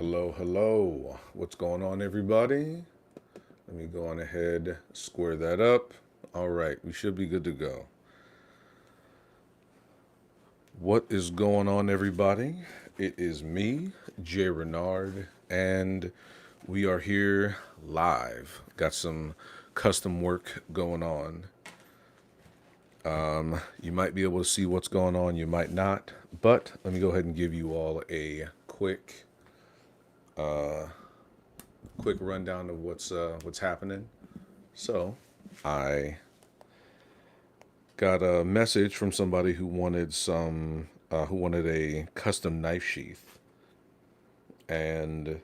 Hello, hello. What's going on, everybody? Let me go on ahead, square that up. All right, we should be good to go. What is going on, everybody? It is me, Jay Renard, and we are here live. Got some custom work going on. You might be able to see what's going on, you might not, but let me go ahead and give you all a quick rundown of what's happening. So, I got a message from somebody who wanted a custom knife sheath, and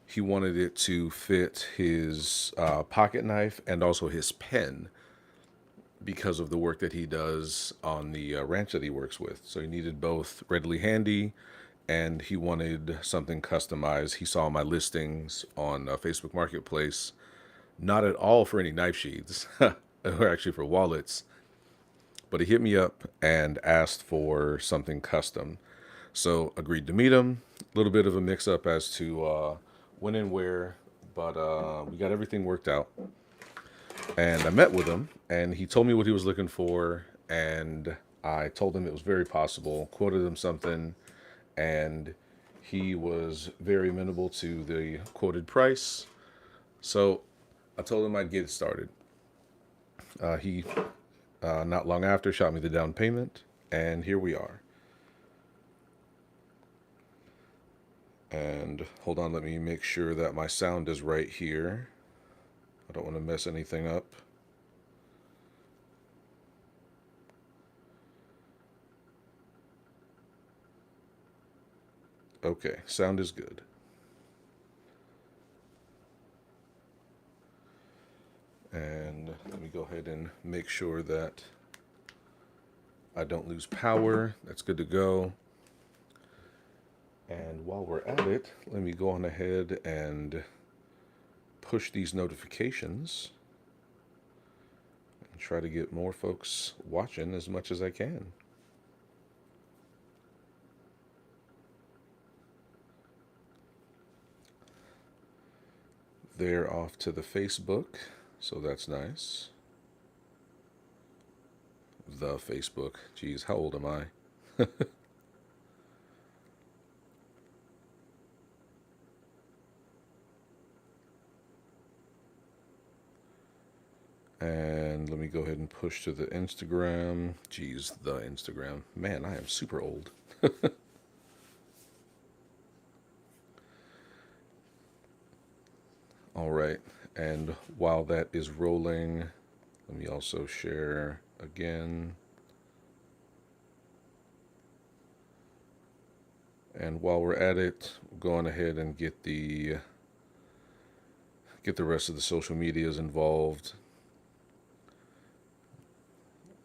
he wanted it to fit his pocket knife and also his pen because of the work that he does on the ranch that he works with. So he needed both readily handy, and he wanted something customized. He saw my listings on Facebook Marketplace, not at all for any knife sheaths, or actually for wallets. But he hit me up and asked for something custom. So agreed to meet him. A little bit of a mix up as to when and where, but we got everything worked out. And I met with him, and he told me what he was looking for, and I told him it was very possible, quoted him something, and he was very amenable to the quoted price. So I told him I'd get it started. He not long after shot me the down payment, and here we are. And hold on, let me make sure that my sound is right here. I don't want to mess anything up. Okay, sound is good. And let me go ahead and make sure that I don't lose power. That's good to go. And while we're at it, let me go on ahead and push these notifications and try to get more folks watching as much as I can. They're off to the Facebook, so that's nice. The Facebook. Geez, how old am I? And let me go ahead and push to the Instagram. Geez, the Instagram. Man, I am super old. All right. And while that is rolling, let me also share again. And while we're at it, we'll go on ahead and get the rest of the social medias involved.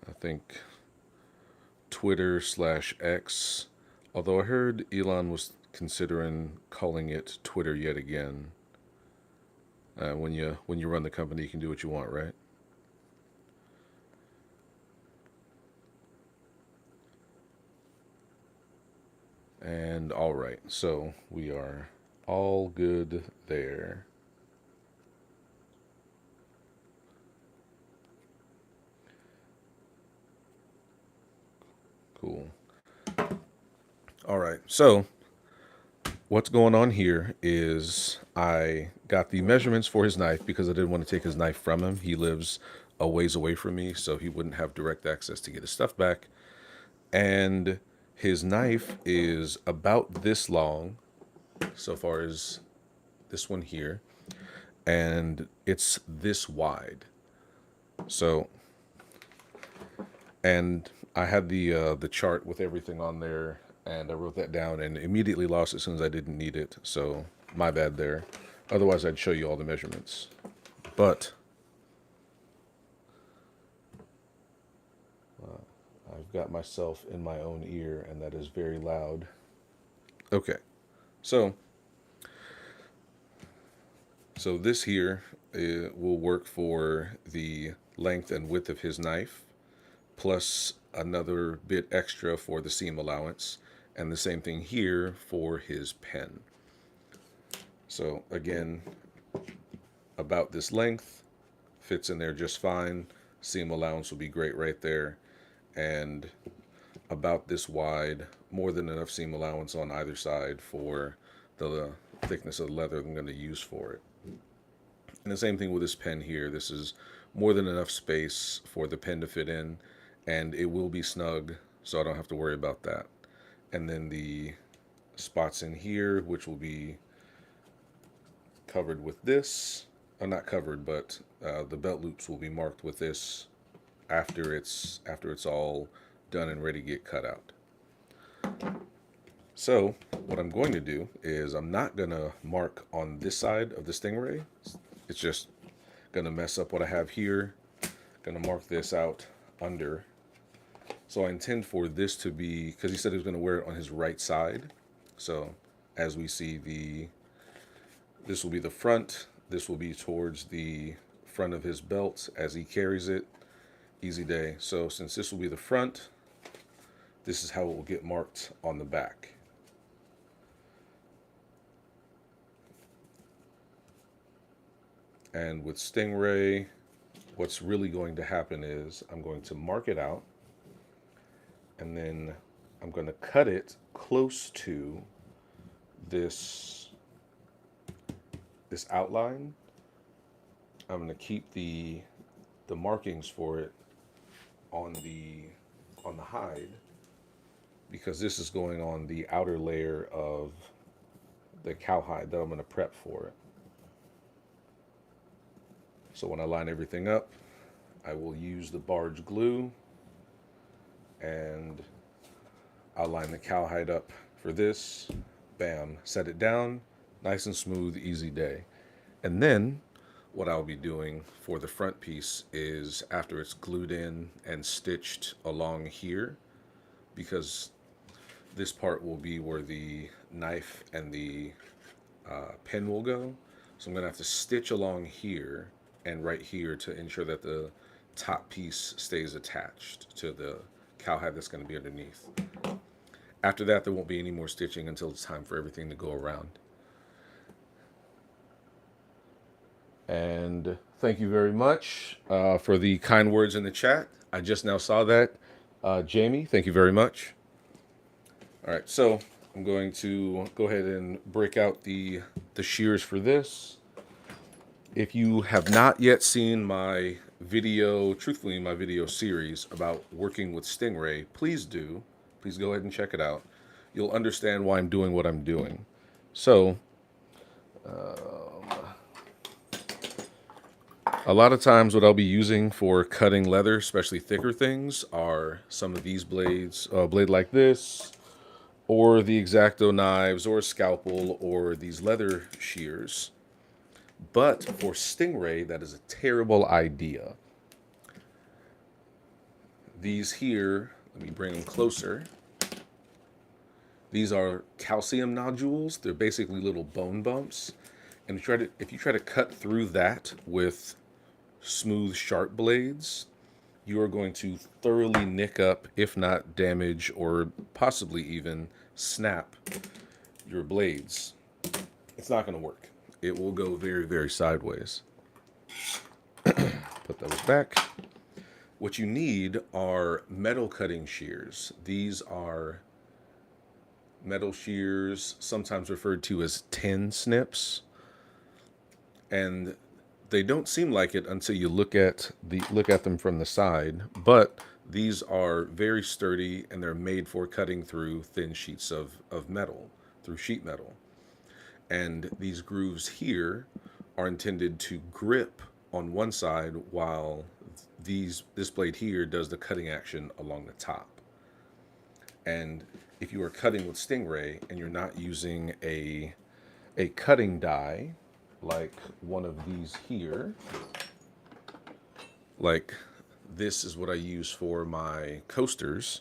I think Twitter/X. Although I heard Elon was considering calling it Twitter yet again. When you run the company, you can do what you want, right? And all right, so we are all good there. Cool. All right, so what's going on here is I got the measurements for his knife because I didn't want to take his knife from him. He lives a ways away from me, so he wouldn't have direct access to get his stuff back. And his knife is about this long, so far as this one here, and it's this wide. So, and I had the chart with everything on there, and I wrote that down and immediately lost it as soon as I didn't need it. So my bad there. Otherwise, I'd show you all the measurements. But I've got myself in my own ear, and that is very loud. Okay, so this here will work for the length and width of his knife, plus another bit extra for the seam allowance. And the same thing here for his pen. So again, about this length, fits in there just fine. Seam allowance will be great right there. And about this wide, more than enough seam allowance on either side for the thickness of the leather I'm going to use for it. And the same thing with this pen here. This is more than enough space for the pen to fit in, and it will be snug, so I don't have to worry about that. And then the spots in here, which will be covered with this, not covered, but the belt loops will be marked with this after it's all done and ready to get cut out. So what I'm going to do is I'm not going to mark on this side of the Stingray. It's just going to mess up what I have here. Going to mark this out under. So I intend for this to be, because he said he was going to wear it on his right side. So as we see, this will be the front. This will be towards the front of his belt as he carries it. Easy day. So since this will be the front, this is how it will get marked on the back. And with Stingray, what's really going to happen is I'm going to mark it out, and then I'm going to cut it close to this outline. I'm going to keep the markings for it on the hide, because this is going on the outer layer of the cowhide that I'm going to prep for it. So when I line everything up, I will use the barge glue, and I'll line the cowhide up for this. Bam, set it down, nice and smooth, easy day. And then what I'll be doing for the front piece is, after it's glued in and stitched along here, because this part will be where the knife and the pen will go. So I'm going to have to stitch along here and right here to ensure that the top piece stays attached to the cowhide that's going to be underneath. After that, there won't be any more stitching until it's time for everything to go around. And thank you very much for the kind words in the chat. I just now saw that. Jamie, thank you very much. All right, so I'm going to go ahead and break out the shears for this. If you have not yet seen my video, truthfully, my video series about working with Stingray, please do. Please go ahead and check it out. You'll understand why I'm doing what I'm doing. So, a lot of times what I'll be using for cutting leather, especially thicker things, are some of these blades, a blade like this, or the X-Acto knives, or a scalpel, or these leather shears. But for Stingray, that is a terrible idea. These here, let me bring them closer. These are calcium nodules. They're basically little bone bumps. And if you try to cut through that with smooth, sharp blades, you are going to thoroughly nick up, if not damage, or possibly even snap your blades. It's not going to work. It will go very, very sideways. Put those back. What you need are metal cutting shears. These are metal shears, sometimes referred to as tin snips. And they don't seem like it until you look at them from the side, but these are very sturdy, and they're made for cutting through thin sheets of metal, through sheet metal. And these grooves here are intended to grip on one side, while this blade here does the cutting action along the top. And if you are cutting with Stingray and you're not using a cutting die, like one of these here, like this is what I use for my coasters.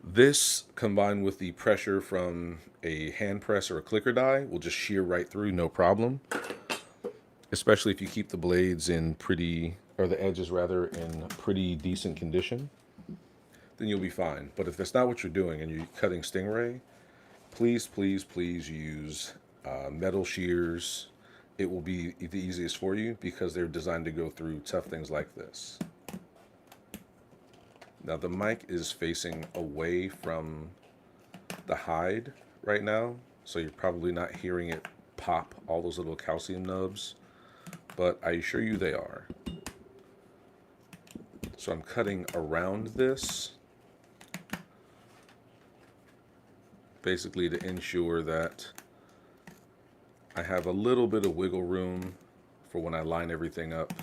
This, combined with the pressure from a hand press or a clicker die, will just shear right through, no problem. Especially if you keep the blades in the edges rather, in pretty decent condition. then you'll be fine. But if that's not what you're doing and you're cutting Stingray, please, please, please use metal shears. It will be the easiest for you because they're designed to go through tough things like this. Now the mic is facing away from the hide right now, so you're probably not hearing it pop all those little calcium nubs, but I assure you they are. So I'm cutting around this, basically to ensure that I have a little bit of wiggle room for when I line everything up.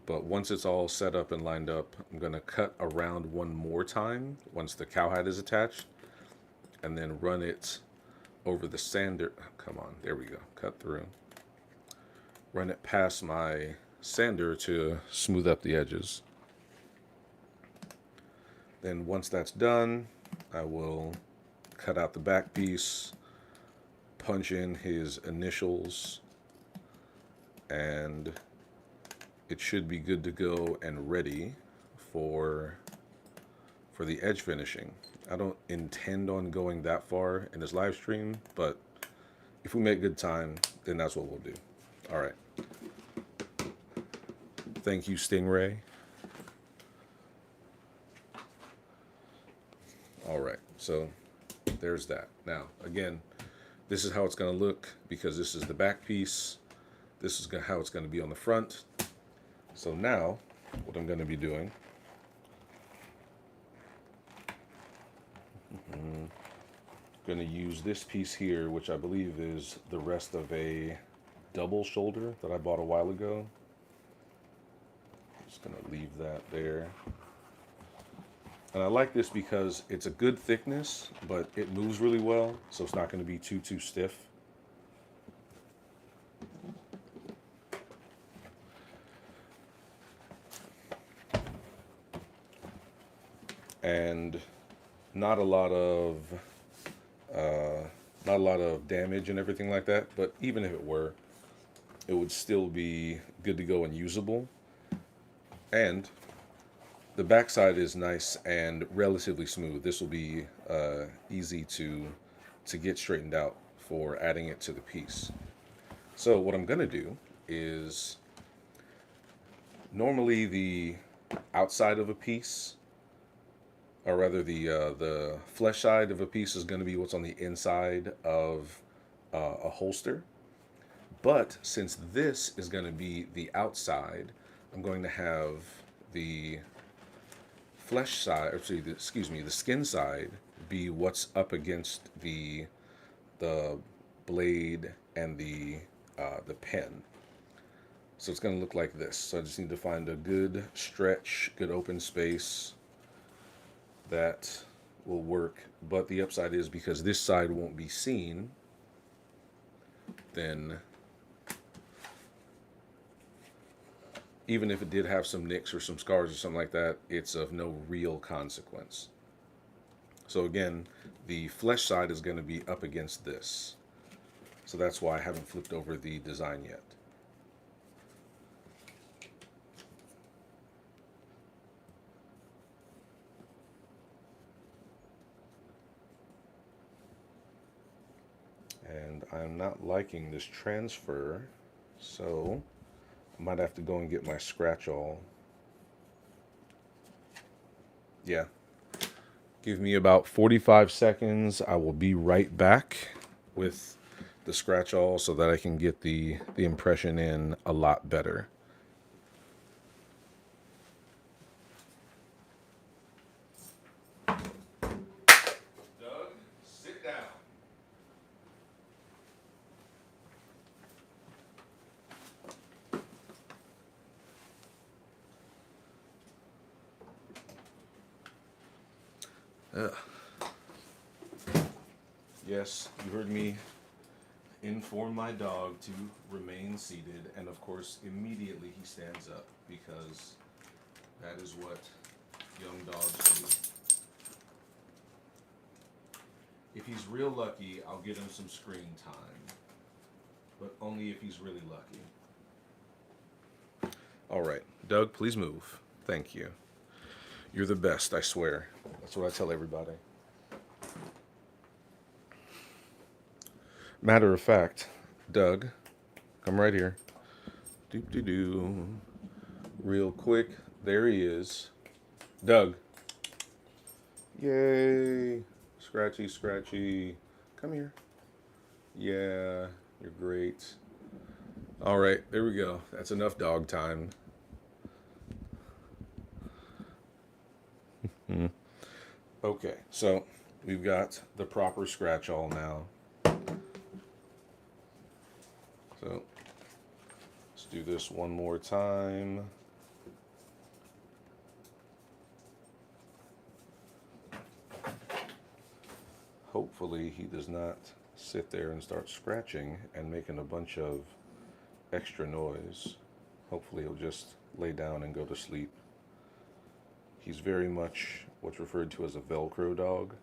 But once it's all set up and lined up, I'm going to cut around one more time once the cowhide is attached, and then run it over the sander. Come on, there we go. Cut through. Run it past my sander to smooth up the edges. Then once that's done, I will cut out the back piece, punch in his initials, and it should be good to go and ready for the edge finishing. I don't intend on going that far in this live stream, but if we make good time, then that's what we'll do. All right. Thank you, Stingray. All right, so there's that. Now, again, this is how it's going to look because this is the back piece. This is how it's going to be on the front. So now, what I'm going to be doing, I'm going to use this piece here, which I believe is the rest of a double shoulder that I bought a while ago. Just going to leave that there. And I like this because it's a good thickness, but it moves really well, so it's not going to be too stiff. And not a lot of damage and everything like that, but even if it were, it would still be good to go and usable. And the backside is nice and relatively smooth. This will be easy to get straightened out for adding it to the piece. So what I'm going to do is, normally the outside of a piece, or rather the flesh side of a piece, is going to be what's on the inside of a holster. But since this is going to be the outside, I'm going to have the flesh side, or the skin side, be what's up against the blade and the pen. So it's going to look like this. So I just need to find a good stretch, good open space that will work. But the upside is, because this side won't be seen, then even if it did have some nicks or some scars or something like that, it's of no real consequence. So again, the flesh side is going to be up against this. So that's why I haven't flipped over the design yet. And I'm not liking this transfer, so I might have to go and get my scratch-all. Yeah. Give me about 45 seconds. I will be right back with the scratch-all so that I can get the impression in a lot better. Doug, sit down. Yes, you heard me inform my dog to remain seated, and of course immediately he stands up, because that is what young dogs do. If he's real lucky, I'll get him some screen time, but only if he's really lucky. All right, Doug, please move. Thank you. You're the best, I swear. That's what I tell everybody. Matter of fact, Doug, come right here. Doop doo doo. Real quick, there he is. Doug. Yay. Scratchy, scratchy. Come here. Yeah, you're great. All right, there we go. That's enough dog time. Okay, so we've got the proper scratch all now. So let's do this one more time. Hopefully he does not sit there and start scratching and making a bunch of extra noise. Hopefully he'll just lay down and go to sleep. He's very much what's referred to as a Velcro dog.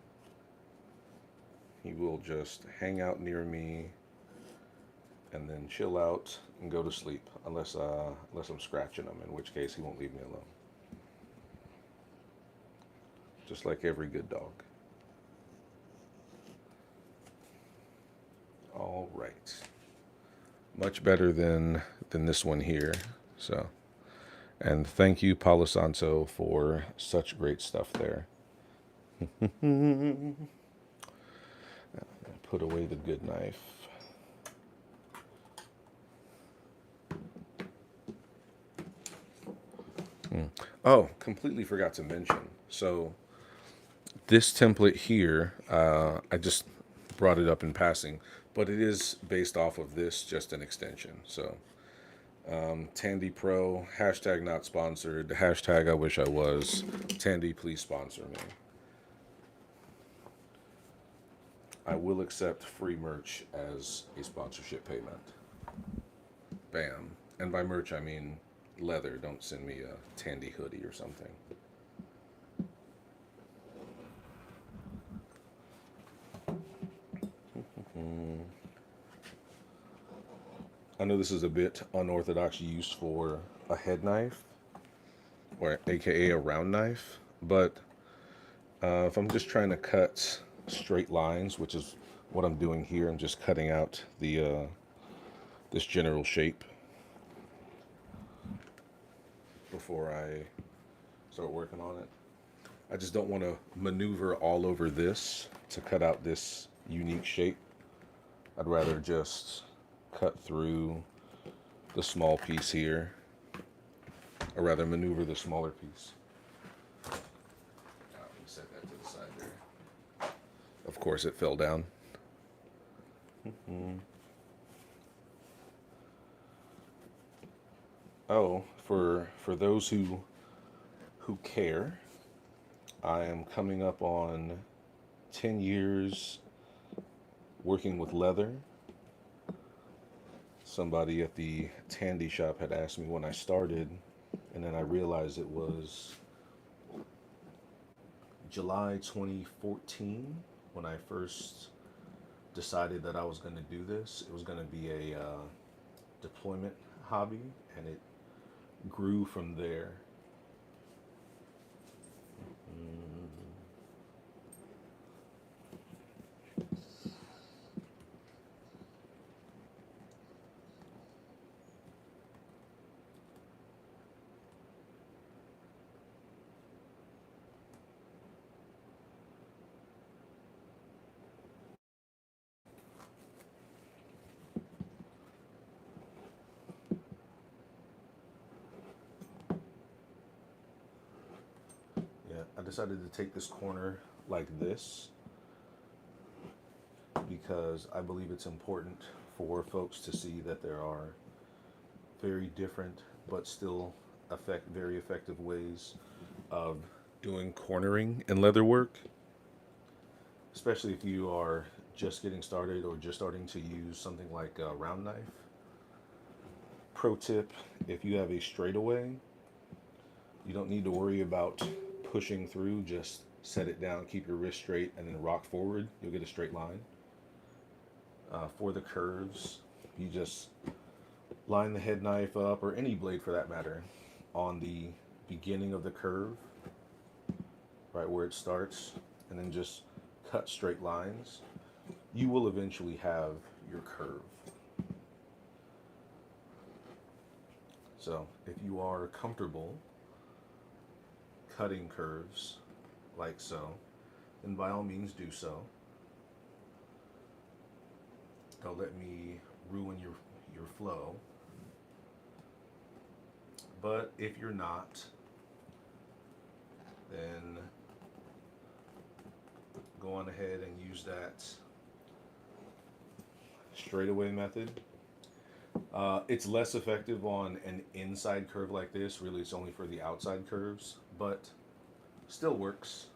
He will just hang out near me and then chill out and go to sleep unless I'm scratching him, in which case he won't leave me alone. Just like every good dog. All right. Much better than this one here. So, and thank you, Palo Santo, for such great stuff there. Put away the good knife. Oh, completely forgot to mention. So this template here, I just brought it up in passing, but it is based off of this, just an extension. So Tandy Pro, hashtag not sponsored, hashtag I wish I was. Tandy, please sponsor me. I will accept free merch as a sponsorship payment. Bam. And by merch, I mean leather. Don't send me a Tandy hoodie or something. I know this is a bit unorthodox use for a head knife, or aka a round knife, but if I'm just trying to cut straight lines, which is what I'm doing here, I'm just cutting out the this general shape before I start working on it. I just don't want to maneuver all over this to cut out this unique shape. I'd rather just cut through the small piece here, or rather maneuver the smaller piece. Let me set that to the side there. Of course it fell down. Oh, for those who care, I am coming up on 10 years working with leather. Somebody at the Tandy shop had asked me when I started, and then I realized it was July 2014 when I first decided that I was going to do this. It was going to be a deployment hobby, and it grew from there. Yeah, I decided to take this corner like this because I believe it's important for folks to see that there are very different but still very effective ways of doing cornering in leather work, especially if you are just getting started or just starting to use something like a round knife. Pro tip, if you have a straightaway, you don't need to worry about pushing through. Just set it down, keep your wrist straight, and then rock forward. You'll get a straight line. For the curves, you just line the head knife up, or any blade for that matter, on the beginning of the curve, right where it starts, and then just cut straight lines, you will eventually have your curve. So if you are comfortable cutting curves like so, then by all means do so. Don't let me ruin your flow. But if you're not, then go on ahead and use that straightaway method. It's less effective on an inside curve like this. Really, it's only for the outside curves, but still works.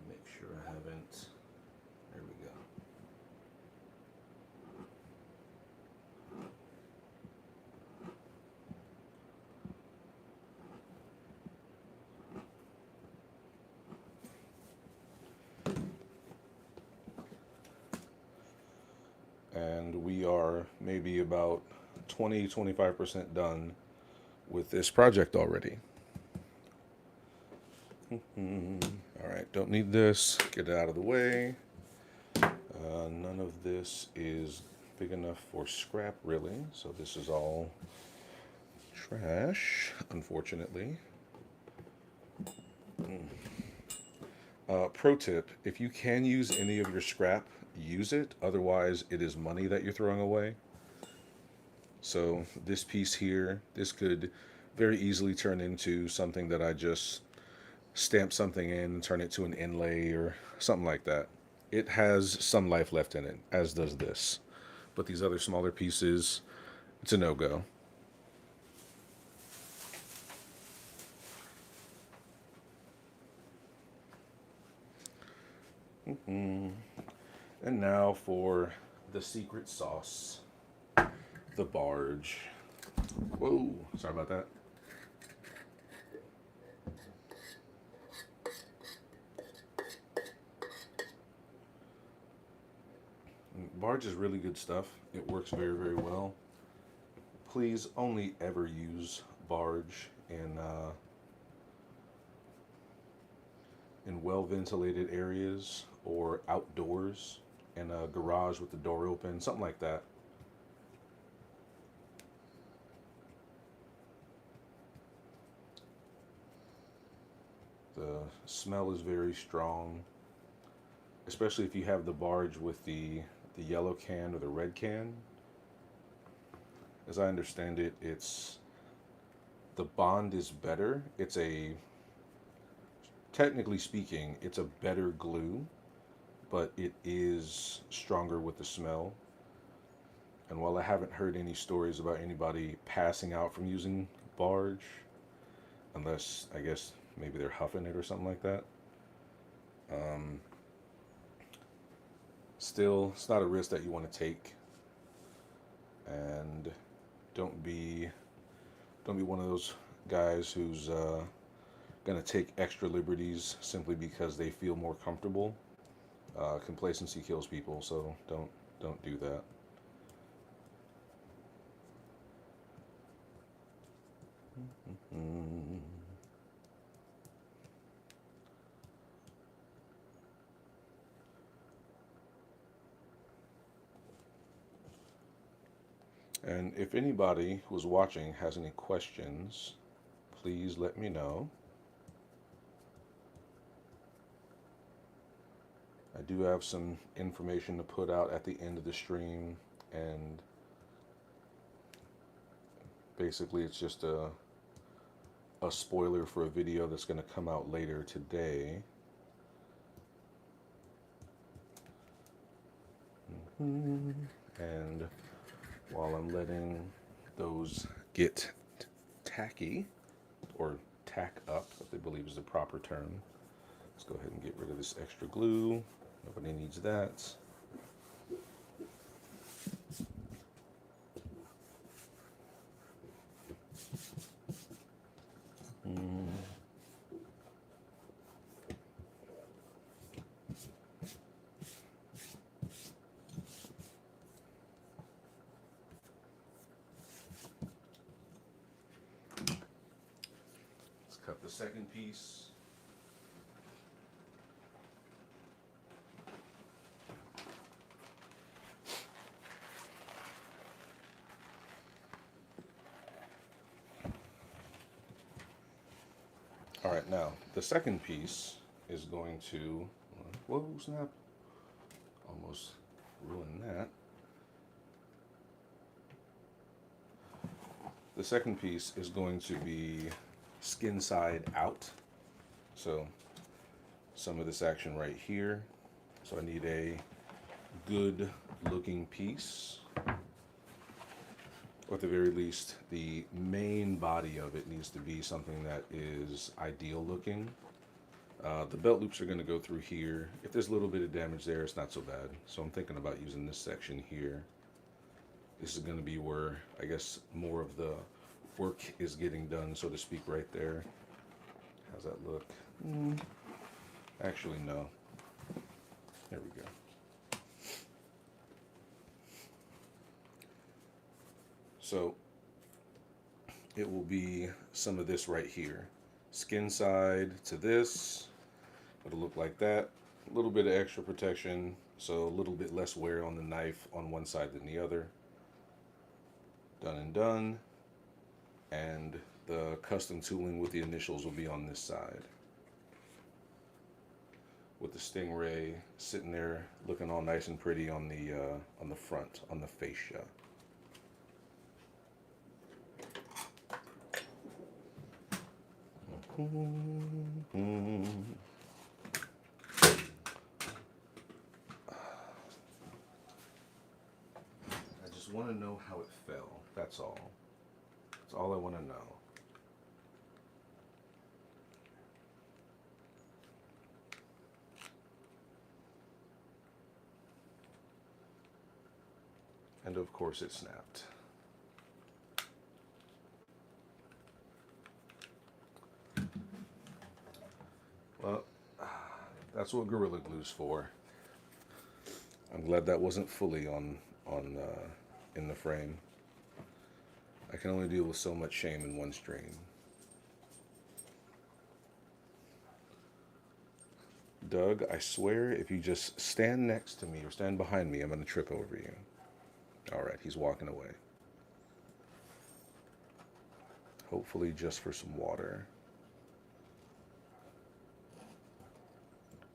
Make sure I haven't. There we go. And we are maybe about 20-25% done with this project already. All right, don't need this. Get it out of the way. None of this is big enough for scrap, really. So this is all trash, unfortunately. Pro tip, if you can use any of your scrap, use it. Otherwise, it is money that you're throwing away. So this piece here, this could very easily turn into something that I just stamp something in and turn it to an inlay or something like that. It has some life left in it, as does this. But these other smaller pieces, it's a no-go. And now for the secret sauce, the barge. Whoa, sorry about that. Barge is really good stuff. It works very, very well. Please only ever use barge in well-ventilated areas or outdoors, in a garage with the door open, something like that. The smell is very strong, especially if you have the barge with the yellow can or the red can. As I understand it, the bond is better. Technically speaking, it's a better glue, but it is stronger with the smell. And while I haven't heard any stories about anybody passing out from using barge, unless I guess maybe they're huffing it or something like that, still, it's not a risk that you want to take. And don't be one of those guys who's gonna take extra liberties simply because they feel more comfortable. Complacency kills people, so don't do that. And if anybody who's watching has any questions, please let me know. I do have some information to put out at the end of the stream, and basically it's just a spoiler for a video that's going to come out later today. And while I'm letting those get tacky, or tack up, I believe is the proper term, let's go ahead and get rid of this extra glue. Nobody needs that. cut the second piece. All right, now the second piece is going to, whoa, snap, almost ruined that. The second piece is going to be skin side out. So some of this action right here. So I need a good looking piece. Or at the very least, the main body of it needs to be something that is ideal looking. The belt loops are going to go through here. If there's a little bit of damage there, it's not so bad. So I'm thinking about using this section here. This is going to be where, I guess, more of the work is getting done, so to speak, right there. How's that look? Actually, no. There we go. So it will be some of this right here. Skin side to this. It'll look like that. A little bit of extra protection, so a little bit less wear on the knife on one side than the other. Done and done. And the custom tooling with the initials will be on this side. With the Stingray sitting there looking all nice and pretty on the front, on the fascia. I just want to know how it fell. That's all. That's all I want to know. And of course it snapped. Well, that's what Gorilla Glue's for. I'm glad that wasn't fully in the frame. I can only deal with so much shame in one stream. Doug, I swear if you just stand next to me or stand behind me, I'm going to trip over you. Alright, he's walking away. Hopefully just for some water.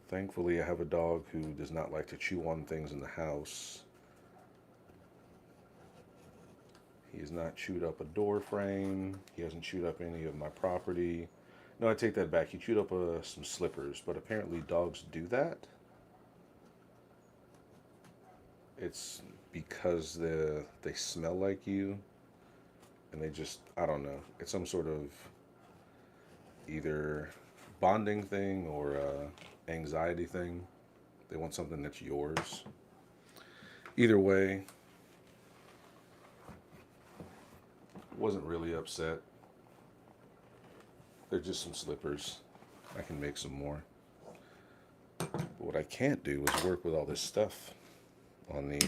Thankfully, I have a dog who does not like to chew on things in the house. He has not chewed up a door frame. He hasn't chewed up any of my property. No, I take that back. He chewed up some slippers, but apparently dogs do that. It's because they smell like you, and they just, I don't know. It's some sort of either bonding thing or anxiety thing. They want something that's yours. Either way, wasn't really upset. They're just some slippers. I can make some more. But what I can't do is work with all this stuff on the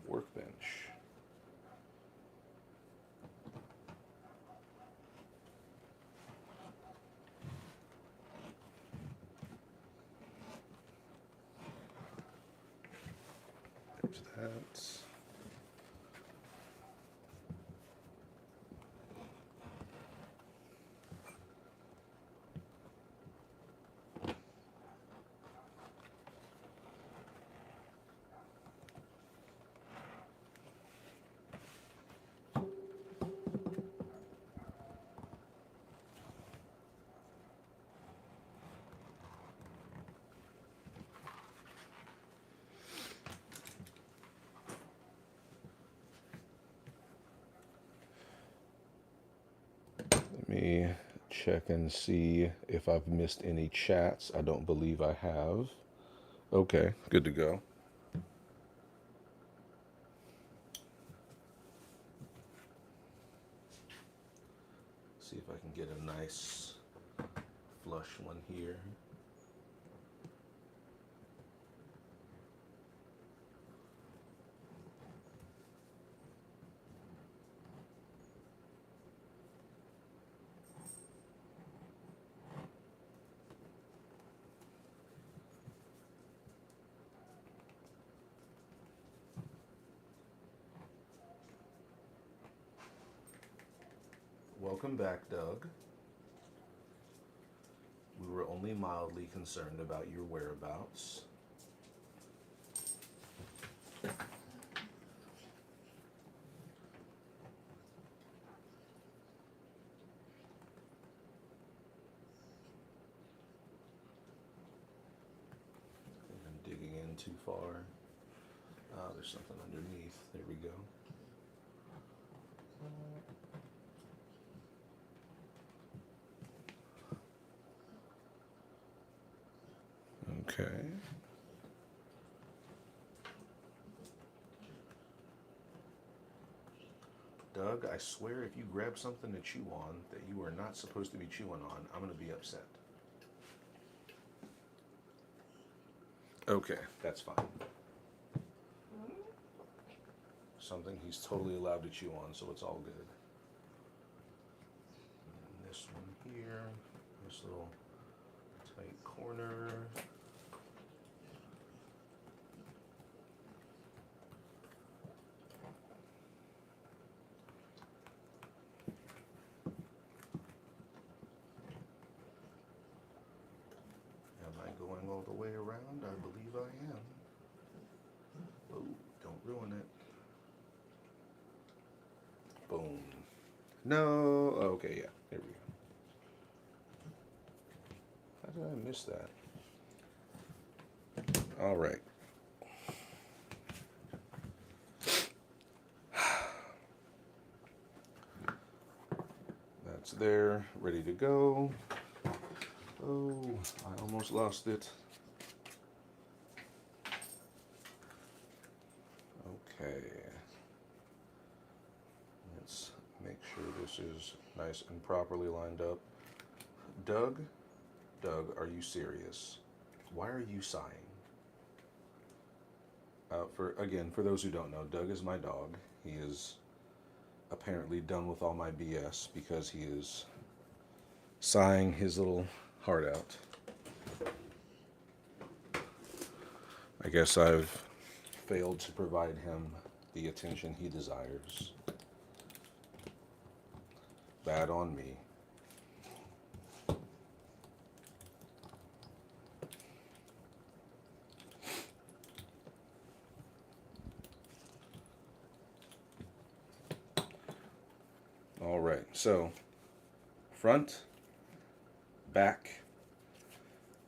workbench. There's that. Let me check and see if I've missed any chats. I don't believe I have. Okay, good to go. See if I can get a nice flush one here. Welcome back, Doug. We were only mildly concerned about your whereabouts. I'm digging in too far. There's something underneath. There we go. Okay. Doug, I swear if you grab something to chew on that you are not supposed to be chewing on, I'm going to be upset. Okay, that's fine. Something he's totally allowed to chew on, so it's all good. And this one here, this little tight corner. Am I going all the way around? I believe I am. Oh, don't ruin it. Boom. No. Okay, yeah. There we go. How did I miss that? All right. That's there, ready to go. Oh, I almost lost it. Okay. Let's make sure this is nice and properly lined up. Doug, are you serious? Why are you sighing? For those who don't know, Doug is my dog. He is apparently done with all my BS because he is sighing his little heart out. I guess I've failed to provide him the attention he desires. Bad on me. All right, so front, back.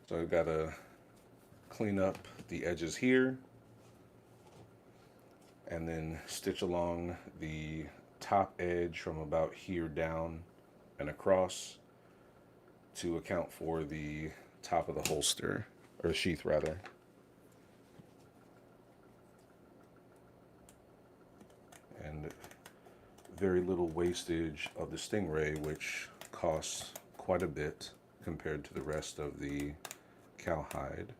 So I've got to clean up the edges here and then stitch along the top edge from about here down and across to account for the top of the holster, or sheath rather. And very little wastage of the Stingray, which costs quite a bit compared to the rest of the cowhide.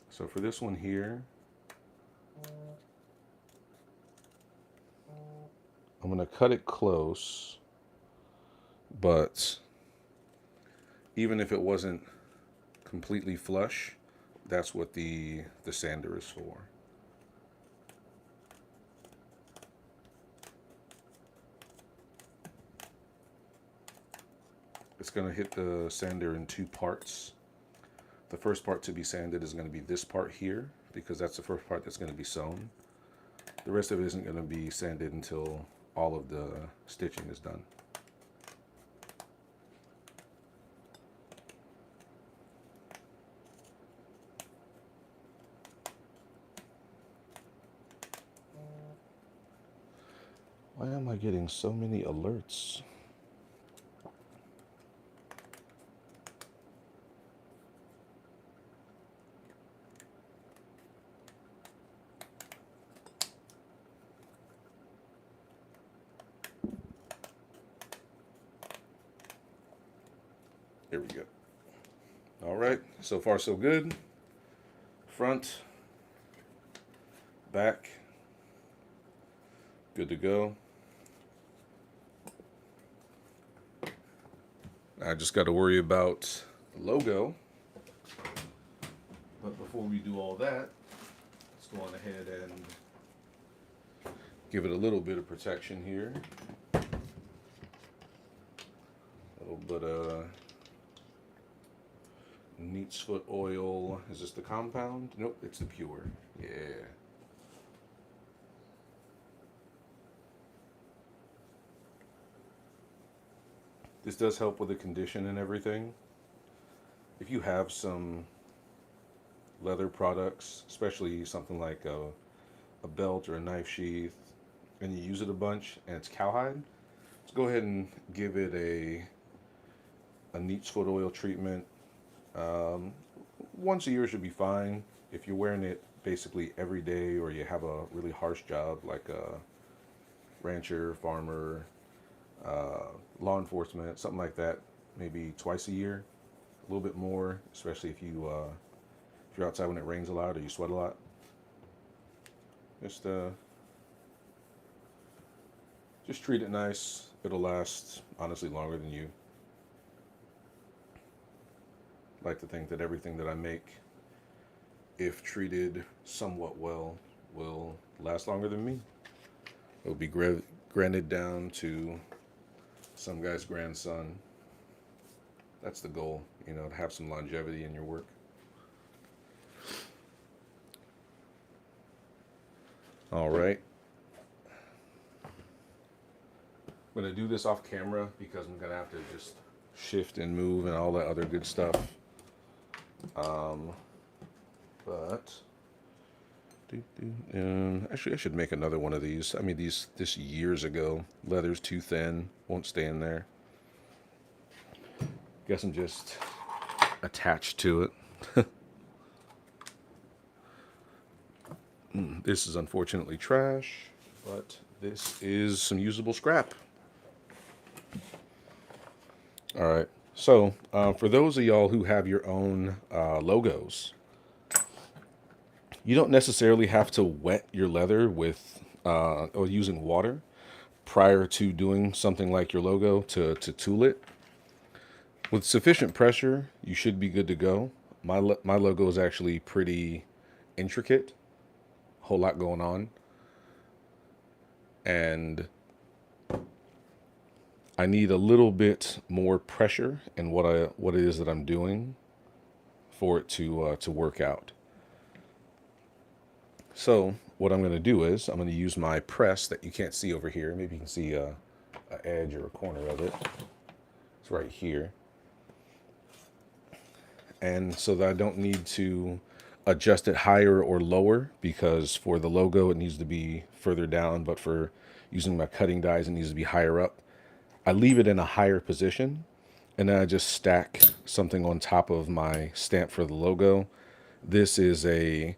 So for this one here, I'm going to cut it close, but even if it wasn't completely flush, that's what the sander is for. It's going to hit the sander in two parts. The first part to be sanded is going to be this part here, because that's the first part that's going to be sewn. The rest of it isn't going to be sanded until all of the stitching is done. Why am I getting so many alerts? Here we go. All right, so far so good. Front, back, good to go. I just got to worry about the logo. But before we do all that, let's go on ahead and give it a little bit of protection here. put a neat's foot oil. Is this the compound? Nope, it's the pure. Yeah. This does help with the condition and everything. If you have some leather products, especially something like a belt or a knife sheath, and you use it a bunch and it's cowhide, let's go ahead and give it a neat's foot oil treatment. Um, Once a year should be fine. If you're wearing it basically every day, or you have a really harsh job like a rancher, farmer, law enforcement, something like that, maybe twice a year, a little bit more, especially if you're outside when it rains a lot or you sweat a lot. Just just treat it nice. It'll last honestly longer than you. I like to think that everything that I make, if treated somewhat well, will last longer than me. It'll be granted down to some guy's grandson. That's the goal, to have some longevity in your work. All right. I'm going to do this off camera because I'm going to have to just shift and move and all that other good stuff. But actually, I should make another one of these. I mean, this years ago. Leather's too thin, won't stay in there. Guess I'm just attached to it. This is unfortunately trash, but this is some usable scrap. All right. So, for those of y'all who have your own logos, you don't necessarily have to wet your leather with or using water prior to doing something like your logo to tool it. With sufficient pressure, you should be good to go. My logo is actually pretty intricate, a whole lot going on, and I need a little bit more pressure in what it is that I'm doing for it to work out. So what I'm going to do is I'm going to use my press that you can't see over here. Maybe you can see a edge or a corner of it. It's right here. And so that I don't need to adjust it higher or lower, because for the logo it needs to be further down, but for using my cutting dies it needs to be higher up. I leave it in a higher position, and then I just stack something on top of my stamp for the logo. This is a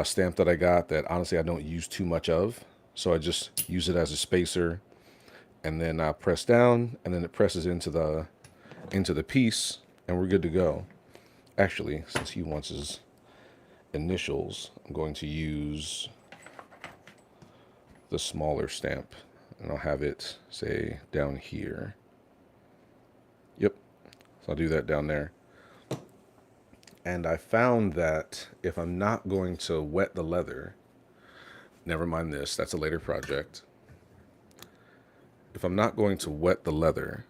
stamp that I got that honestly I don't use too much of, so I just use it as a spacer, and then I press down, and then it presses into the piece, and we're good to go. Actually, since he wants his initials, I'm going to use the smaller stamp, and I'll have it say down here. Yep, so I'll do that down there. And I found that if I'm not going to wet the leather, never mind this, that's a later project. If I'm not going to wet the leather,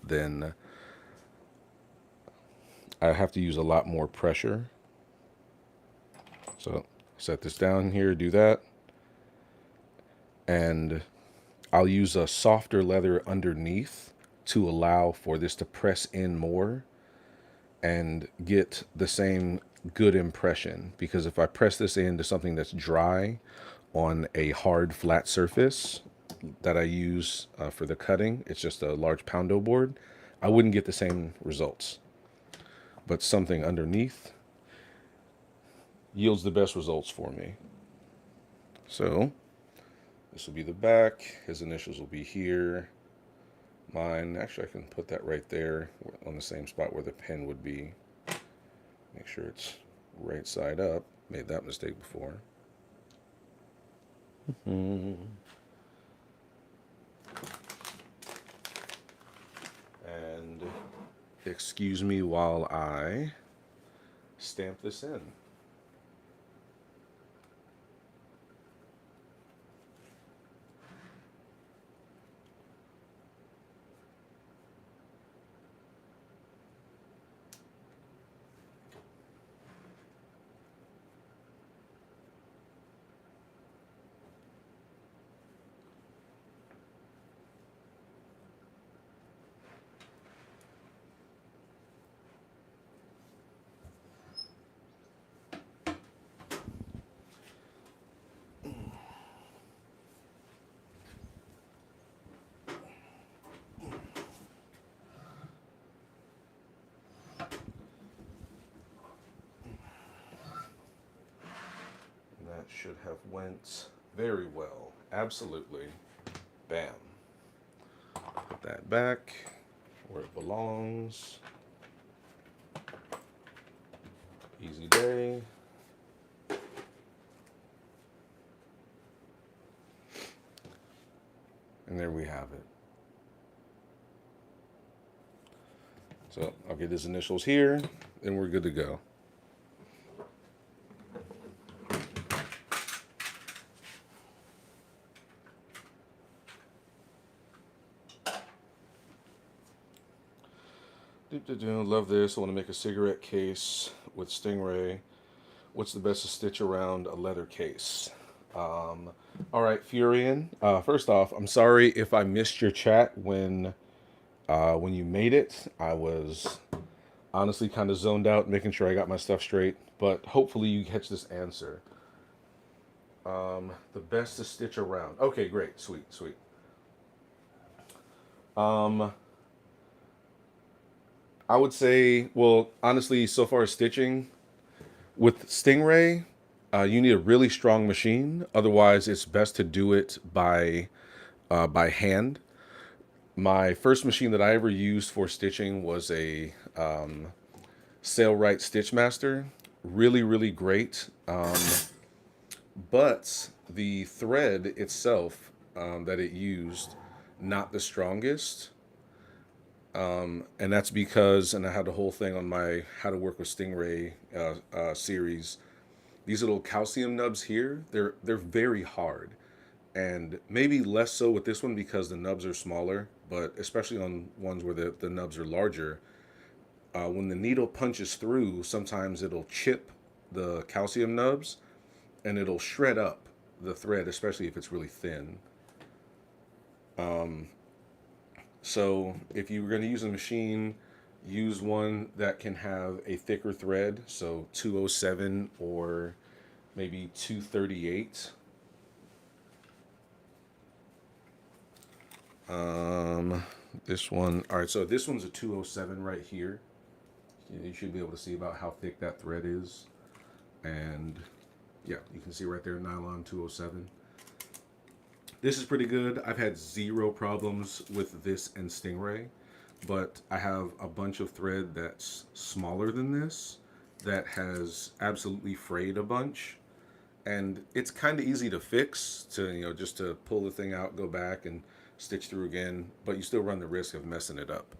then I have to use a lot more pressure. So set this down here, do that. And I'll use a softer leather underneath to allow for this to press in more and get the same good impression. Because if I press this into something that's dry on a hard flat surface that I use for the cutting, it's just a large poundo board, I wouldn't get the same results. But something underneath yields the best results for me. So this will be the back. His initials will be here. Mine, actually I can put that right there on the same spot where the pen would be. Make sure it's right side up. Made that mistake before. And excuse me while I stamp this in. that should have went very well. Absolutely. Bam. Put that back where it belongs. Easy day. And there we have it. So I'll get his initials here, and we're good to go. Love this. I want to make a cigarette case with Stingray. What's the best to stitch around a leather case? All right, Furian. First off, I'm sorry if I missed your chat when you made it. I was honestly kind of zoned out, making sure I got my stuff straight. But hopefully you catch this answer. The best to stitch around. Okay, great, sweet, sweet. I would say, well, honestly, so far as stitching, with Stingray, you need a really strong machine. Otherwise, it's best to do it by hand. My first machine that I ever used for stitching was a Sailrite Stitchmaster. Really, really great. But the thread itself that it used, not the strongest. And that's because, and I had the whole thing on my How to Work with Stingray series. These little calcium nubs here, they're very hard, and maybe less so with this one because the nubs are smaller. But especially on ones where the nubs are larger, when the needle punches through, sometimes it'll chip the calcium nubs, and it'll shred up the thread, especially if it's really thin. So if you were going to use a machine, use one that can have a thicker thread, so 207 or maybe 238. This one, all right, so this one's a 207 right here. You should be able to see about how thick that thread is. And yeah, you can see right there, nylon 207. This is pretty good. I've had zero problems with this and Stingray, but I have a bunch of thread that's smaller than this that has absolutely frayed a bunch. And it's kind of easy to fix, to just to pull the thing out, go back and stitch through again, but you still run the risk of messing it up.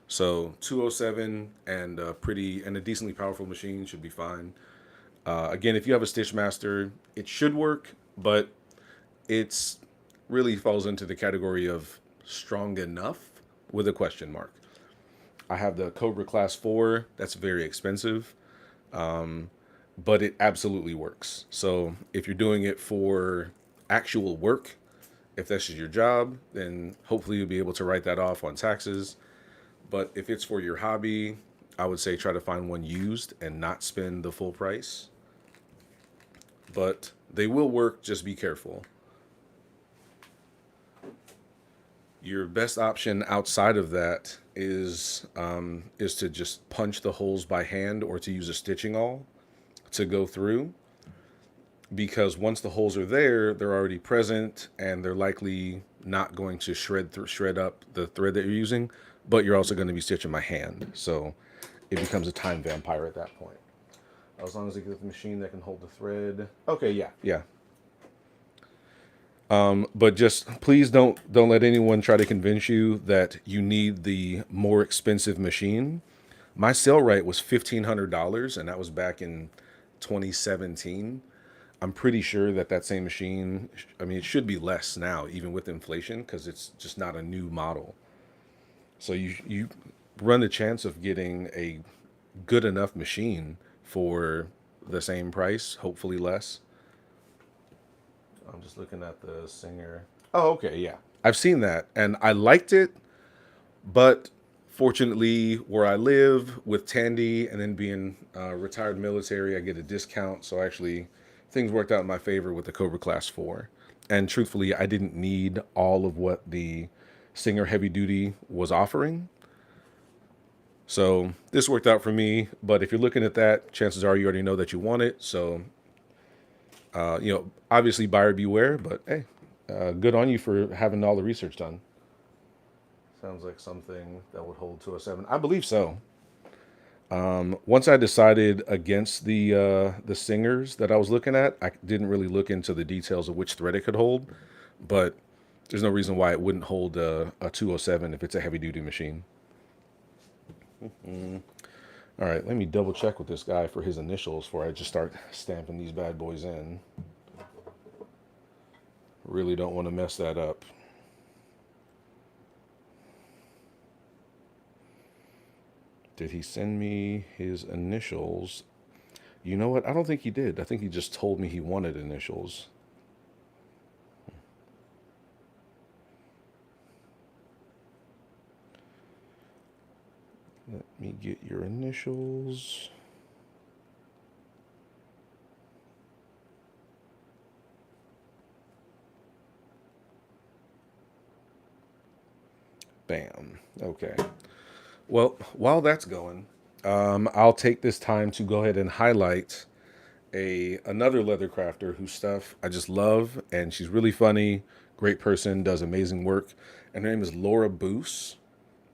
So 207 and a decently powerful machine should be fine. Again, if you have a Stitchmaster, it should work, but it's really falls into the category of strong enough with a question mark. I have the Cobra Class 4. That's very expensive, but it absolutely works. So if you're doing it for actual work, if that's just your job, then hopefully you'll be able to write that off on taxes. But if it's for your hobby, I would say try to find one used and not spend the full price. But they will work, just be careful. Your best option outside of that is to just punch the holes by hand or to use a stitching awl to go through. Because once the holes are there, they're already present and they're likely not going to shred up the thread that you're using, but you're also going to be stitching by hand. So it becomes a time vampire at that point. As long as you get the machine that can hold the thread. Okay, yeah. But just please don't let anyone try to convince you that you need the more expensive machine. My Sailrite was $1,500, and that was back in 2017. I'm pretty sure that same machine, I mean, it should be less now, even with inflation, because it's just not a new model. So you run the chance of getting a good enough machine for the same price, hopefully less. I'm just looking at the Singer. Oh, okay, yeah. I've seen that, and I liked it, but fortunately, where I live with Tandy and then being retired military, I get a discount. So actually, things worked out in my favor with the Cobra Class 4. And truthfully, I didn't need all of what the Singer Heavy Duty was offering. So this worked out for me. But if you're looking at that, chances are you already know that you want it. So Obviously buyer beware, but hey, good on you for having all the research done. Sounds like something that would hold 207. I believe so. Once I decided against the singers that I was looking at, I didn't really look into the details of which thread it could hold, but there's no reason why it wouldn't hold a 207 if it's a heavy duty machine. All right, let me double check with this guy for his initials before I just start stamping these bad boys in. Really don't want to mess that up. Did he send me his initials? You know what? I don't think he did. I think he just told me he wanted initials. Let me get your initials. Bam. Okay. Well, while that's going, I'll take this time to go ahead and highlight another leather crafter whose stuff I just love, and she's really funny, great person, does amazing work, and her name is Laura Boos,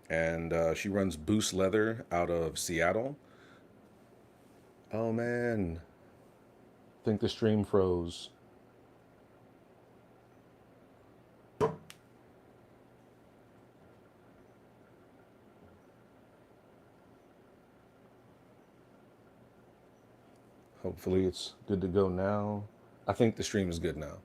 and she runs Boos Leather out of Seattle. Oh man, I think the stream froze. Hopefully it's good to go now. I think the stream is good now.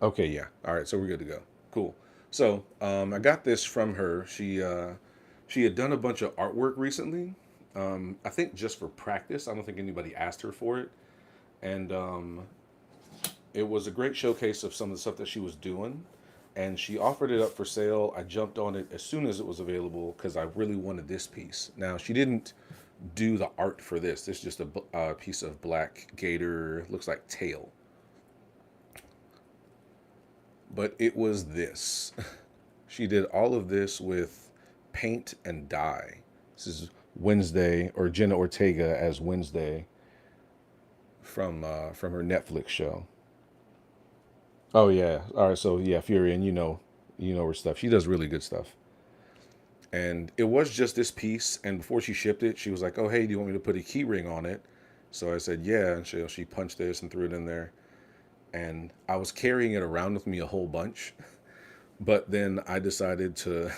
Okay, yeah. All right, so we're good to go. Cool. So I got this from her. She had done a bunch of artwork recently. I think just for practice. I don't think anybody asked her for it, and it was a great showcase of some of the stuff that she was doing. And she offered it up for sale. I jumped on it as soon as it was available because I really wanted this piece. Now she didn't do the art for this. This is just a piece of black gator. Looks like tail, but it was this. She did all of this with paint and dye. This is Wednesday, or Jenna Ortega as Wednesday from her Netflix show. Oh yeah. All right. So yeah, Furion, you know her stuff. She does really good stuff. And it was just this piece. And before she shipped it, she was like, "Oh hey, do you want me to put a key ring on it?" So I said, "Yeah." And she punched this and threw it in there. And I was carrying it around with me a whole bunch. But then I decided to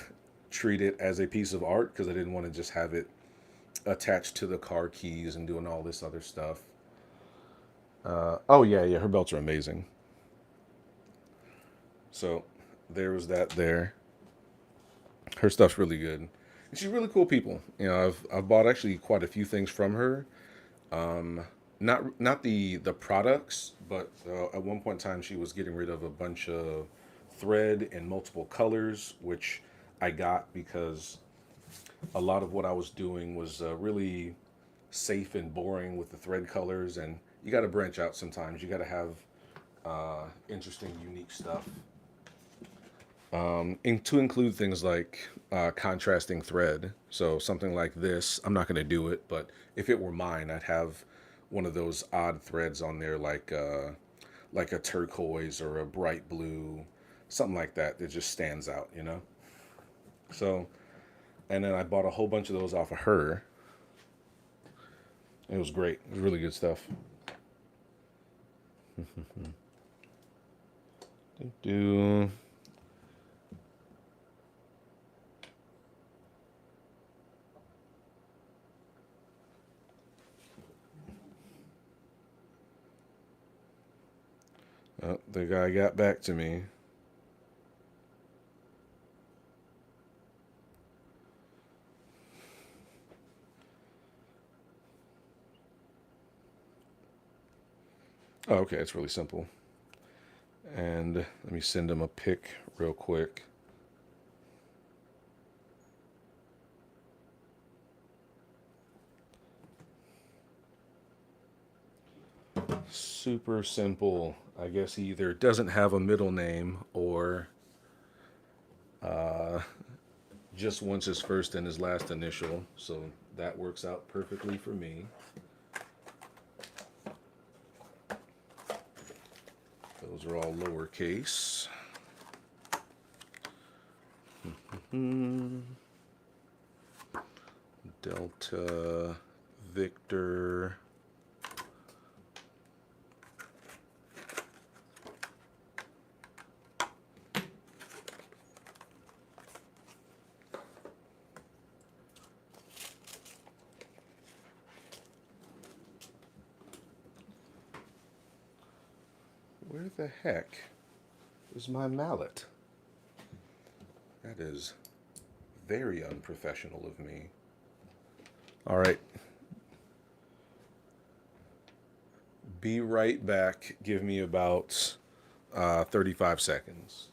treat it as a piece of art because I didn't want to just have it attached to the car keys and doing all this other stuff. Oh yeah, yeah, her belts are amazing. So there was that there. Her stuff's really good. And she's really cool people. I've bought actually quite a few things from her. Not the products, but at one point in time she was getting rid of a bunch of thread in multiple colors, which I got because a lot of what I was doing was really safe and boring with the thread colors, and you got to branch out sometimes. You got to have interesting, unique stuff, and to include things like contrasting thread. So something like this, I'm not going to do it, but if it were mine, I'd have one of those odd threads on there, like a turquoise or a bright blue, something like that that just stands out. So, and then I bought a whole bunch of those off of her. It was great. It was really good stuff. Do the guy got back to me. Oh, okay, it's really simple. And let me send him a pic real quick. Super simple. I guess he either doesn't have a middle name or just wants his first and his last initial. So that works out perfectly for me. Those are all lowercase. Delta, Victor, where the heck is my mallet? That is very unprofessional of me. All right. Be right back. Give me about 35 seconds.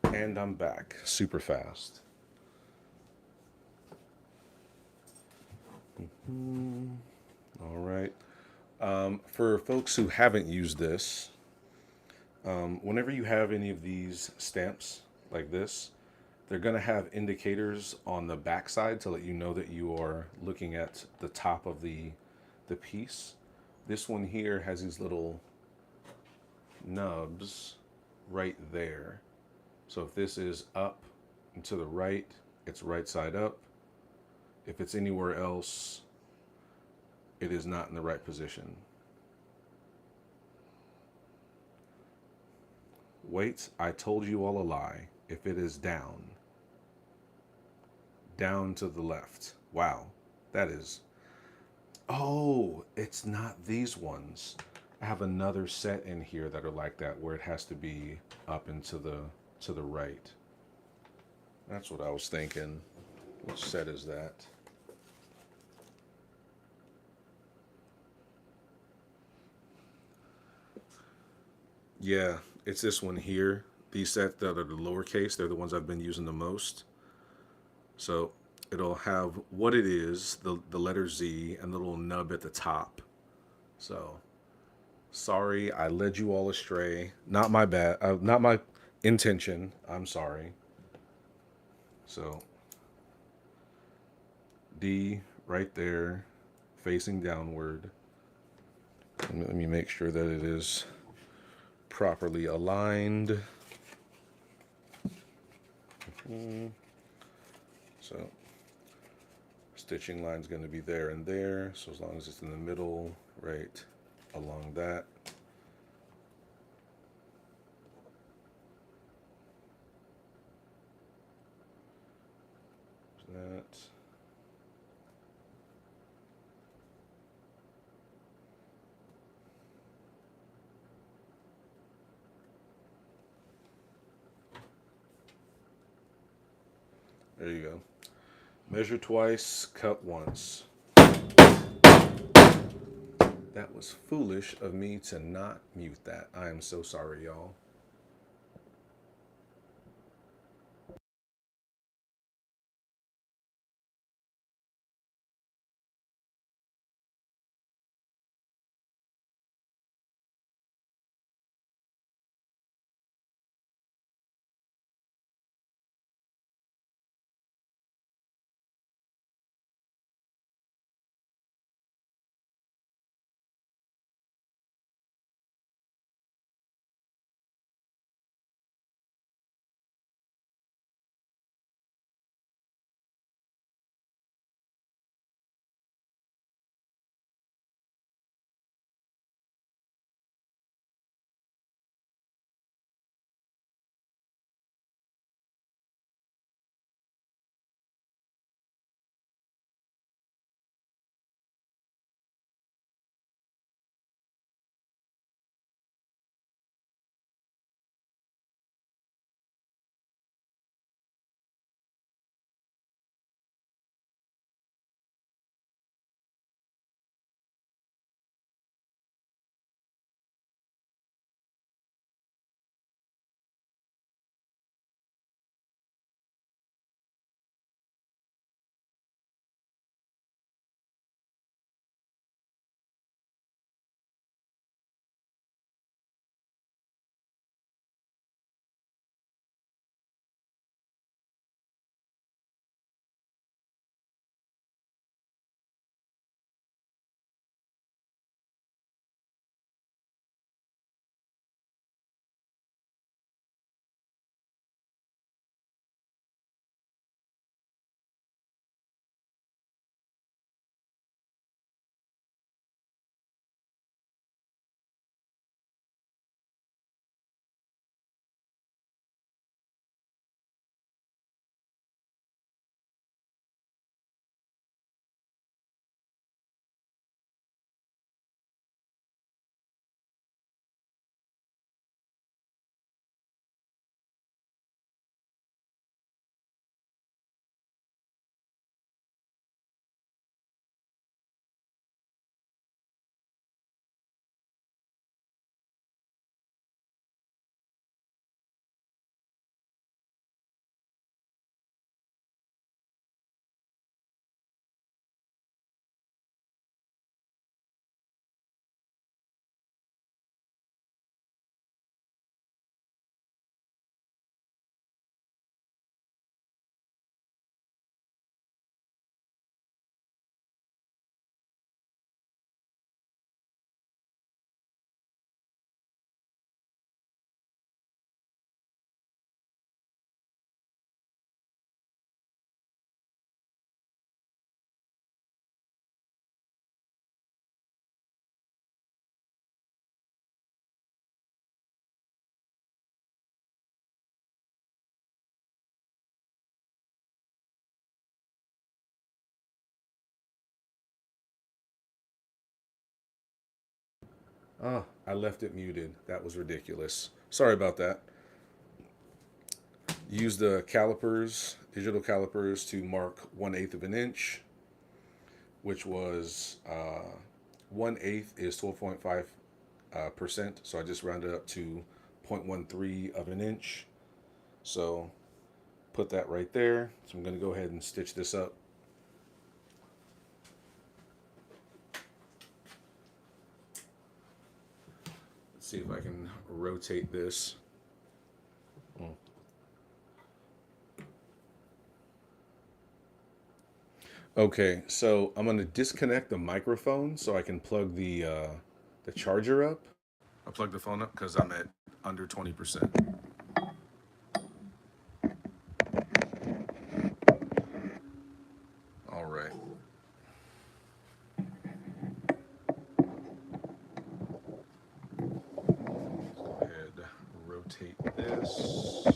And I'm back super fast. All right. For folks who haven't used this, whenever you have any of these stamps like this, they're going to have indicators on the backside to let you know that you are looking at the top of the piece. This one here has these little nubs right there. So if this is up and to the right, it's right side up. If it's anywhere else, it is not in the right position. Wait, I told you all a lie. If it is down to the left. Wow, that is. Oh, it's not these ones. I have another set in here that are like that where it has to be up and to the right. That's what I was thinking. Which set is that? Yeah, it's this one here. These sets that are the lowercase, they're the ones I've been using the most. So it'll have what it is, the letter Z, and the little nub at the top. So sorry, I led you all astray. Not my bad. Not my intention. I'm sorry. So D right there, facing downward. Let me make sure that it is properly aligned. So stitching line is going to be there and there. So as long as it's in the middle, right along that. That. There you go. Measure twice, cut once. That was foolish of me to not mute that. I am so sorry, y'all. Oh, I left it muted. That was ridiculous. Sorry about that. Use the calipers, digital calipers, to mark 1/8 of an inch, which was 1/8 is 12.5 percent. So I just rounded up to 0.13 of an inch. So put that right there. So I'm going to go ahead and stitch this up. Let's see if I can rotate this. Okay, so I'm going to disconnect the microphone so I can plug the charger up. I plugged the phone up because I'm at under 20%. All right. Go ahead, rotate this.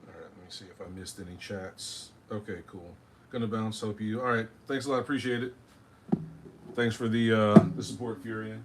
All right, let me see if I missed any chats. Okay, cool. Gonna bounce. Hope you. All right. Thanks a lot. Appreciate it. Thanks for the support, Furion.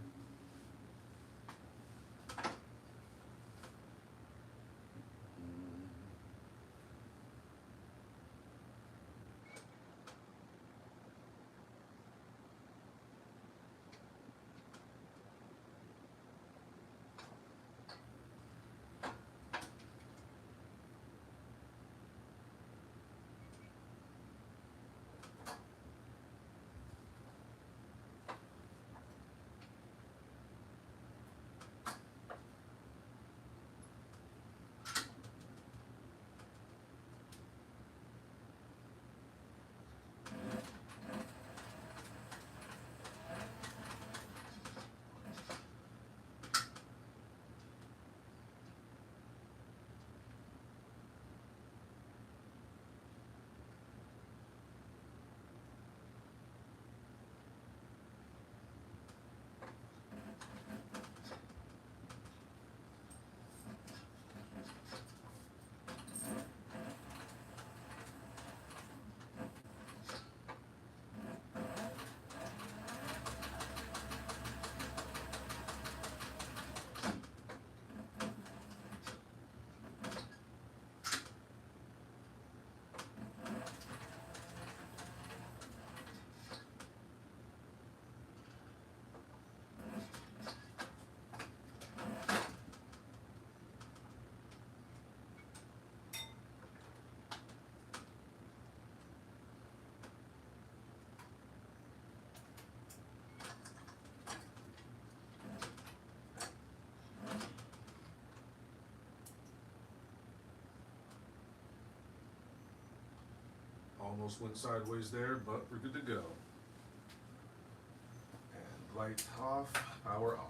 Almost went sideways there, but we're good to go. And light off, power off.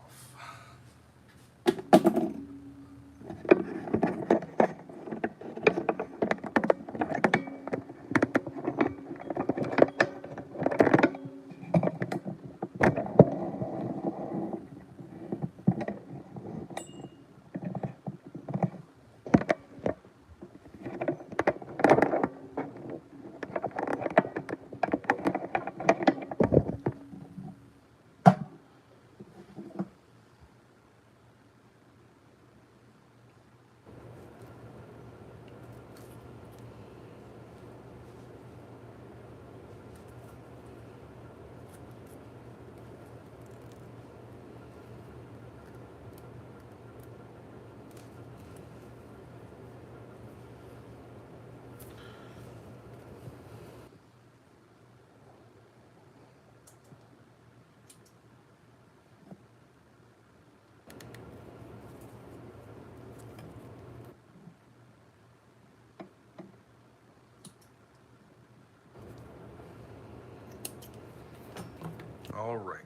All right.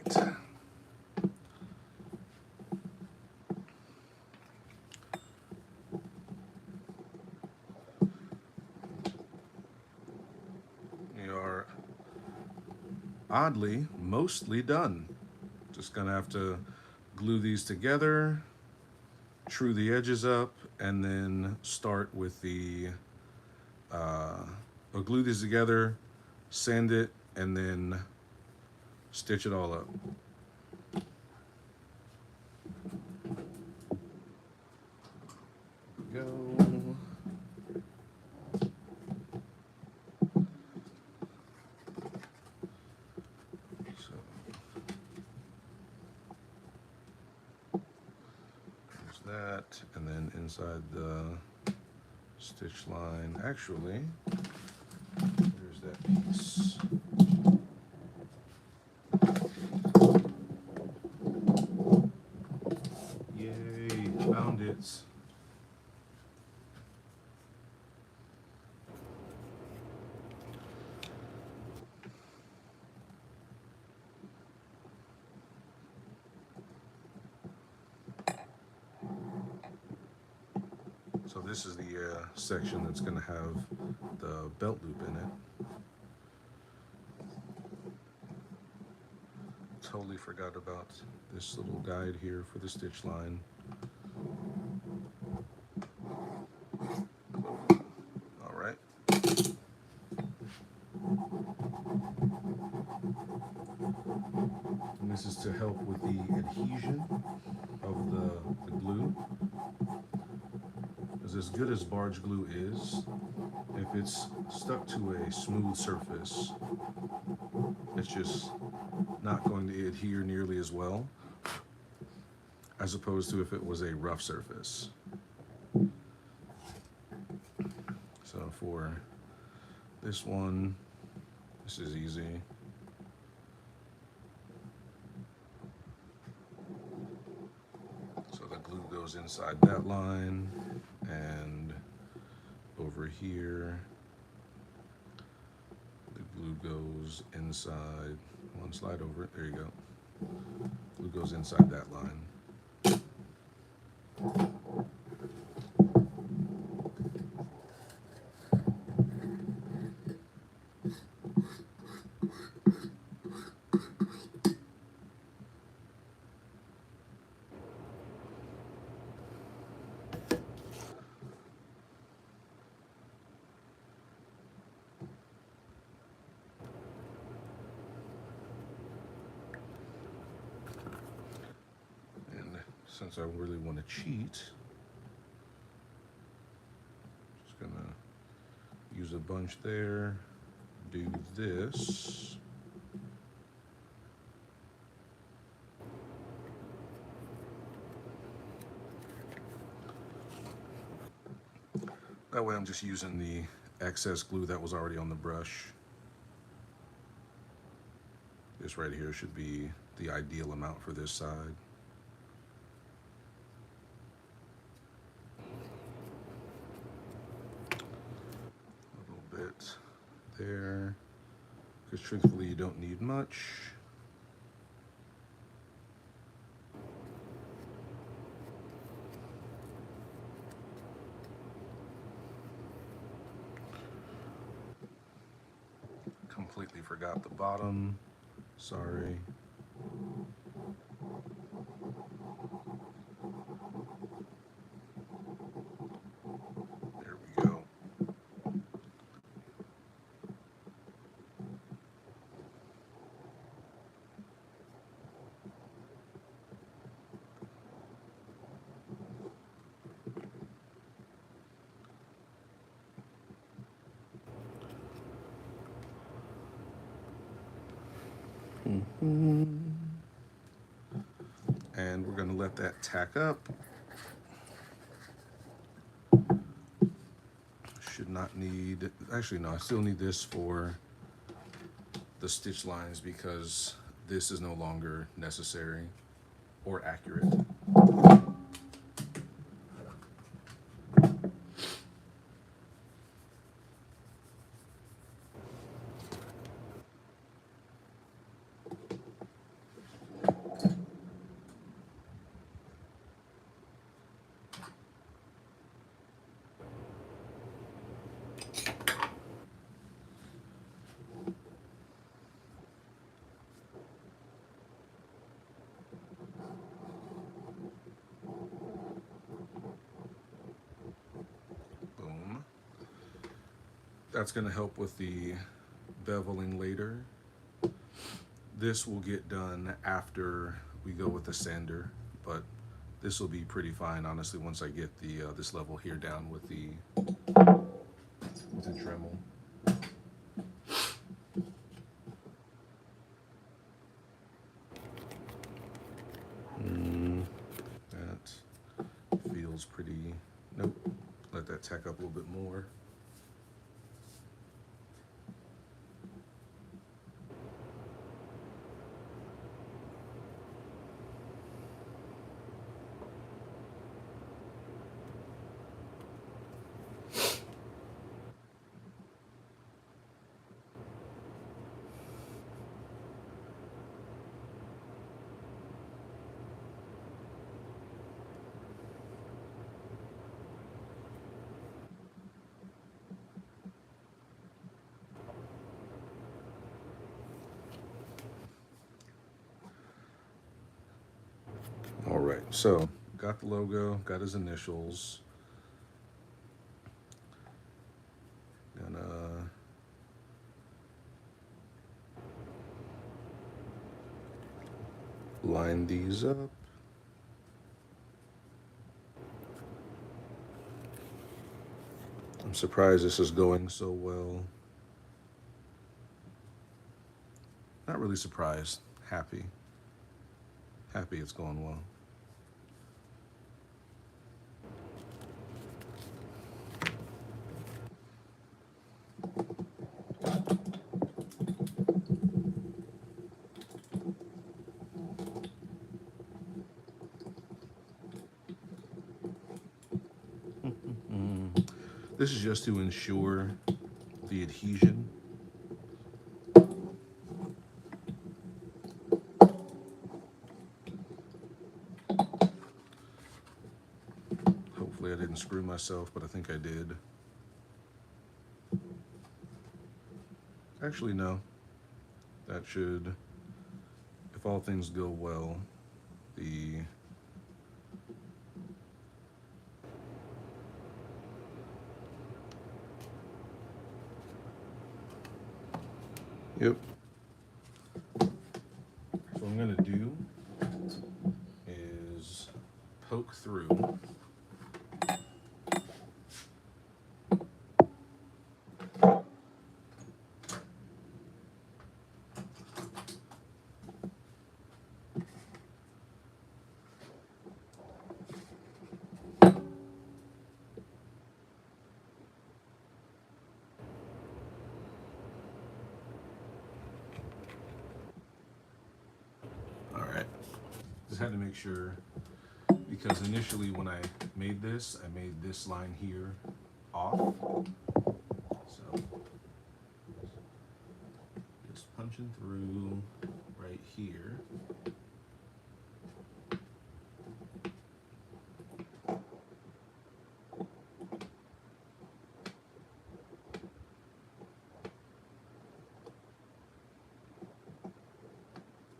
oddly, mostly done. Just gonna have to glue these together, true the edges up, and then start with the, or glue these together, sand it, and then stitch it all up. Go. So there's that, and then inside the stitch line, actually, there's that piece. Yay, found it. So this is the section that's going to have the belt loop in it. Totally forgot about this little guide here for the stitch line. All right. And this is to help with the adhesion of the glue. Because as good as barge glue is, if it's stuck to a smooth surface, it's just not going to adhere nearly as well as opposed to if it was a rough surface. So for this one, this is easy. So the glue goes inside that line, and over here, the glue goes inside. One slide over it, there you go. Glue goes inside that line. And since I really want to cheat, just gonna use a bunch there, do this. That way I'm just using the excess glue that was already on the brush. This right here should be the ideal amount for this side. A little bit there, because truthfully you don't need much. Completely forgot the bottom, sorry. There we go. And we're going to let that tack up. Should not need, actually no, I still need this for the stitch lines because this is no longer necessary or accurate. That's going to help with the beveling later. This will get done after we go with the sander, but this will be pretty fine, honestly, once I get the this level here down with the Dremel. That feels pretty. Nope. Let that tack up a little bit more. All right, so got the logo, got his initials. Gonna line these up. I'm surprised this is going so well. Not really surprised, happy. Happy it's going well. This is just to ensure the adhesion. Hopefully I didn't screw myself, but I think I did. Actually, no. That should, if all things go well, the Yep. So what I'm going to do is poke through. Just had to make sure, because initially when I made this line here off. So just punching through right here.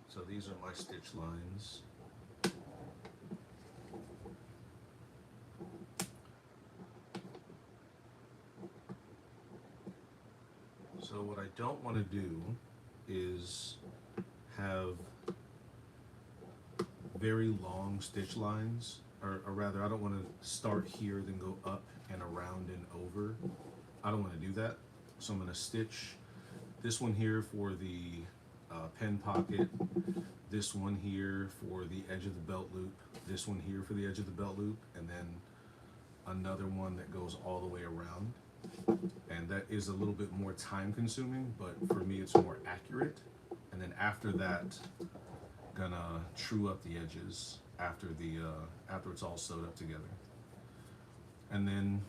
So these are my stitch lines. So what I don't want to do is have very long stitch lines, or rather I don't want to start here then go up and around and over. I don't want to do that. So I'm going to stitch this one here for the pen pocket, this one here for the edge of the belt loop, this one here for the edge of the belt loop, and then another one that goes all the way around. And that is a little bit more time consuming, but for me it's more accurate. And then after that, gonna true up the edges after after it's all sewed up together. And then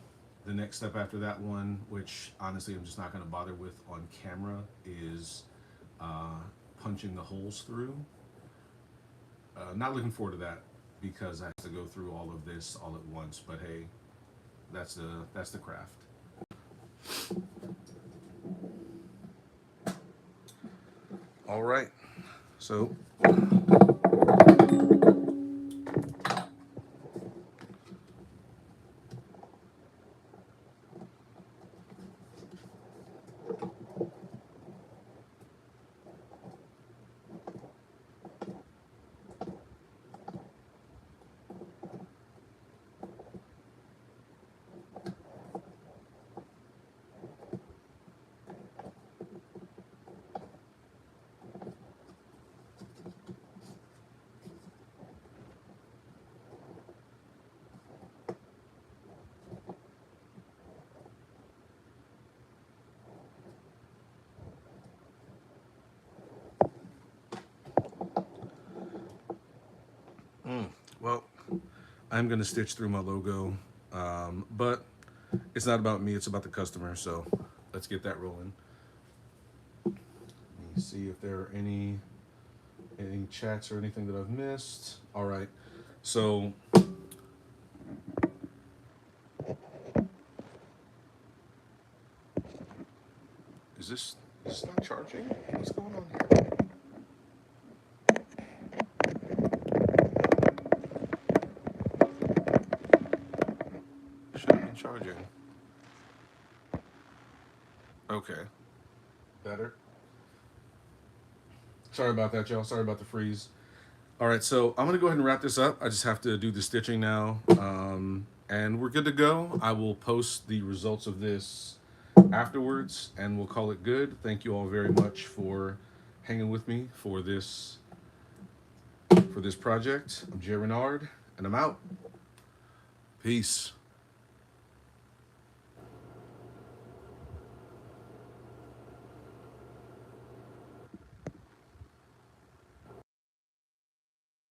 the next step after that one, which honestly I'm just not gonna bother with on camera, is punching the holes through. Not looking forward to that because I have to go through all of this all at once, but hey, that's the craft. All right, so Well, I'm going to stitch through my logo, but it's not about me, it's about the customer, so let's get that rolling. Let me see if there are any chats or anything that I've missed. All right. So is this not charging? What's going on here? Should have been charging. Okay. Better. Sorry about that, y'all. Sorry about the freeze. All right, so I'm gonna go ahead and wrap this up. I just have to do the stitching now, and we're good to go. I will post the results of this afterwards, and we'll call it good. Thank you all very much for hanging with me for this project. I'm Jay Renard, and I'm out. Peace.